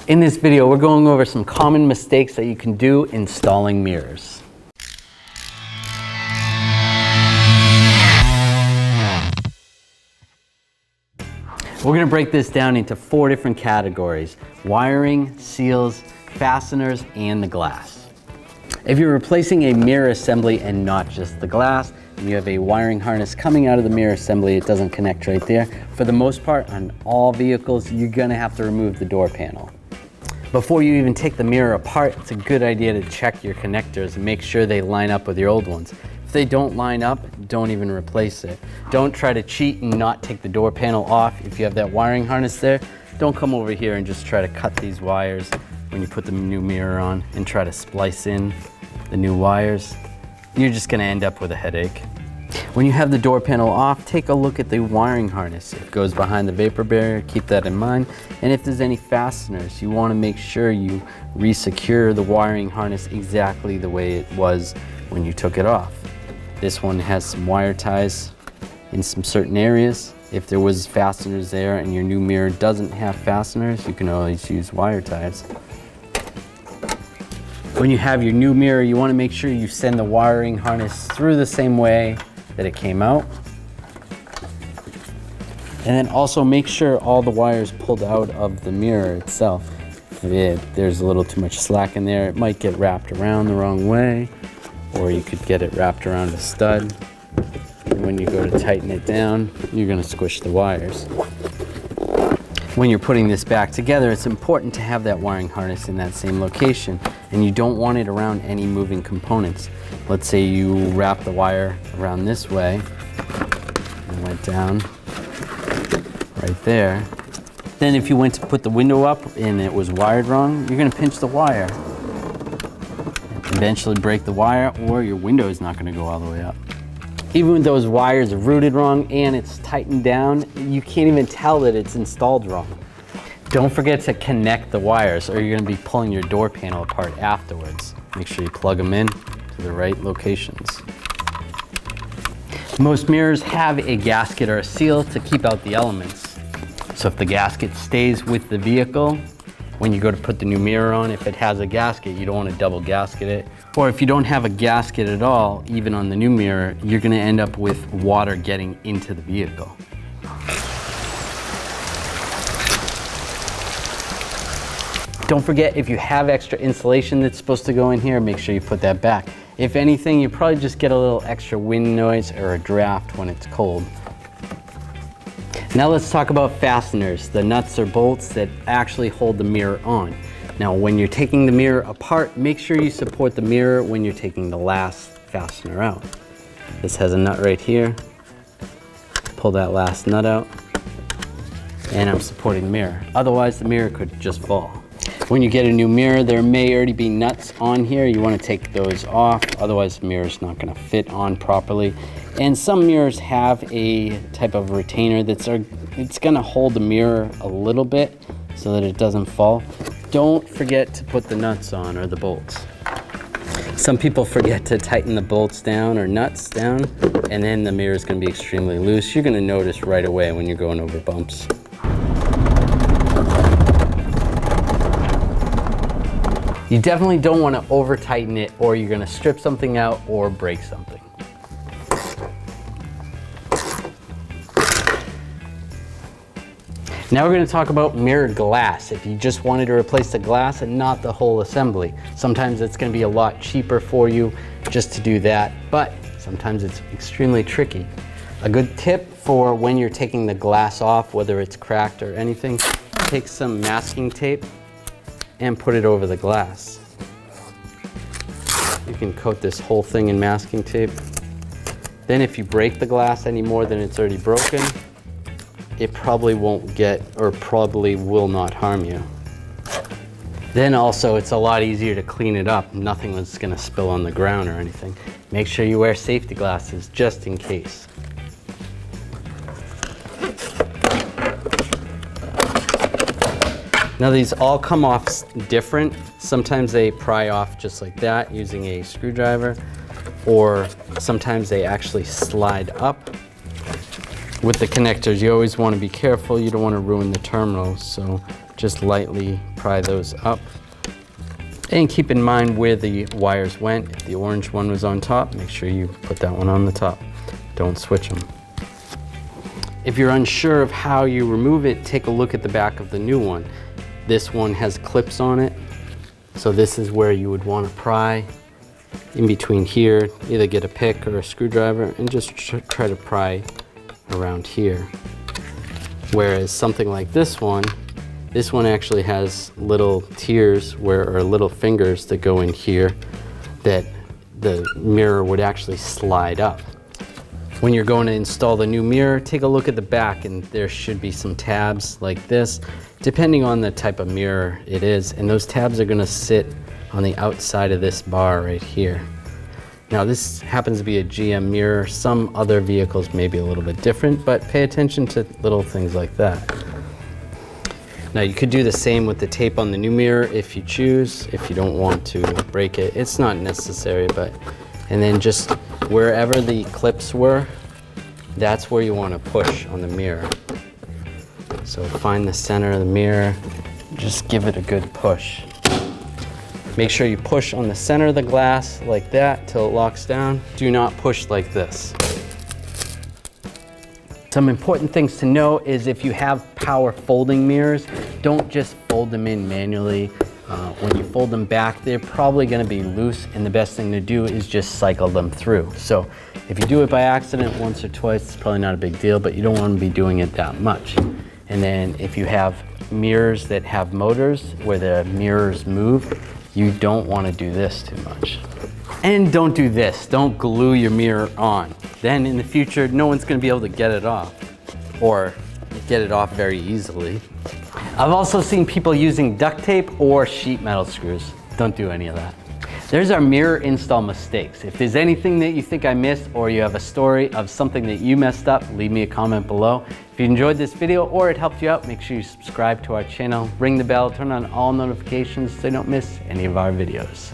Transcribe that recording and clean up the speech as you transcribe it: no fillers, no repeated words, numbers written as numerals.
In this video, we're going over some common mistakes that you can do installing mirrors. We're going to break this down into 4 different categories: wiring, seals, fasteners, and the glass. If you're replacing a mirror assembly and not just the glass, and you have a wiring harness coming out of the mirror assembly, it doesn't connect right there. For the most part, on all vehicles, you're going to have to remove the door panel. Before you even take the mirror apart, it's a good idea to check your connectors and make sure they line up with your old ones. If they don't line up, don't even replace it. Don't try to cheat and not take the door panel off. If you have that wiring harness there, don't come over here and just try to cut these wires when you put the new mirror on and try to splice in the new wires. You're just going to end up with a headache. When you have the door panel off, take a look at the wiring harness. It goes behind the vapor barrier, keep that in mind. And if there's any fasteners, you want to make sure you re-secure the wiring harness exactly the way it was when you took it off. This one has some wire ties in some certain areas. If there was fasteners there and your new mirror doesn't have fasteners, you can always use wire ties. When you have your new mirror, you want to make sure you send the wiring harness through the same way that it came out. And then also make sure all the wires pulled out of the mirror itself. If there's a little too much slack in there, it might get wrapped around the wrong way, or you could get it wrapped around a stud. And when you go to tighten it down, you're going to squish the wires. When you're putting this back together, it's important to have that wiring harness in that same location, and you don't want it around any moving components. Let's say you wrap the wire around this way and went down right there. Then if you went to put the window up and it was wired wrong, you're going to pinch the wire and eventually break the wire, or your window is not going to go all the way up. Even with those wires are routed wrong and it's tightened down, you can't even tell that it's installed wrong. Don't forget to connect the wires, or you're going to be pulling your door panel apart afterwards. Make sure you plug them in to the right locations. Most mirrors have a gasket or a seal to keep out the elements. So if the gasket stays with the vehicle, when you go to put the new mirror on, if it has a gasket, you don't want to double gasket it. Or if you don't have a gasket at all, even on the new mirror, you're going to end up with water getting into the vehicle. Don't forget, if you have extra insulation that's supposed to go in here, make sure you put that back. If anything, you probably just get a little extra wind noise or a draft when it's cold. Now let's talk about fasteners, the nuts or bolts that actually hold the mirror on. Now when you're taking the mirror apart, make sure you support the mirror when you're taking the last fastener out. This has a nut right here. Pull that last nut out, and I'm supporting the mirror. Otherwise, the mirror could just fall. When you get a new mirror, there may already be nuts on here. You want to take those off, otherwise the mirror's not going to fit on properly. And some mirrors have a type of retainer it's going to hold the mirror a little bit so that it doesn't fall. Don't forget to put the nuts on, or the bolts. Some people forget to tighten the bolts down or nuts down, and then the mirror is going to be extremely loose. You're going to notice right away when you're going over bumps. You definitely don't want to over tighten it, or you're going to strip something out or break something. Now we're going to talk about mirror glass. If you just wanted to replace the glass and not the whole assembly, sometimes it's going to be a lot cheaper for you just to do that, but sometimes it's extremely tricky. A good tip for when you're taking the glass off, whether it's cracked or anything, take some masking tape and put it over the glass. You can coat this whole thing in masking tape. Then if you break the glass any more than it's already broken, it probably won't get, or probably will not harm you. Then also, it's a lot easier to clean it up. Nothing was going to spill on the ground or anything. Make sure you wear safety glasses just in case. Now these all come off different. Sometimes they pry off just like that using a screwdriver, or sometimes they actually slide up. With the connectors, you always want to be careful. You don't want to ruin the terminals, so just lightly pry those up. And keep in mind where the wires went. If the orange one was on top, make sure you put that one on the top. Don't switch them. If you're unsure of how you remove it, take a look at the back of the new one. This one has clips on it. So this is where you would want to pry in between here. Either get a pick or a screwdriver and just try to pry around here. Whereas something like this one actually has little tiers or little fingers that go in here that the mirror would actually slide up. When you're going to install the new mirror, take a look at the back and there should be some tabs like this, depending on the type of mirror it is. And those tabs are going to sit on the outside of this bar right here. Now this happens to be a GM mirror. Some other vehicles may be a little bit different, but pay attention to little things like that. Now you could do the same with the tape on the new mirror if you choose, if you don't want to break it. It's not necessary, and then just wherever the clips were, that's where you want to push on the mirror. So find the center of the mirror, just give it a good push. Make sure you push on the center of the glass like that till it locks down. Do not push like this. Some important things to know is if you have power folding mirrors, don't just fold them in manually. When you fold them back, they're probably going to be loose, and the best thing to do is just cycle them through. So if you do it by accident once or twice, it's probably not a big deal, but you don't want to be doing it that much. And then if you have mirrors that have motors where the mirrors move, you don't want to do this too much. And don't do this. Don't glue your mirror on. Then in the future, no one's going to be able to get it off, or get it off very easily. I've also seen people using duct tape or sheet metal screws. Don't do any of that. There's our mirror install mistakes. If there's anything that you think I missed, or you have a story of something that you messed up, leave me a comment below. If you enjoyed this video or it helped you out, make sure you subscribe to our channel, ring the bell, turn on all notifications so you don't miss any of our videos.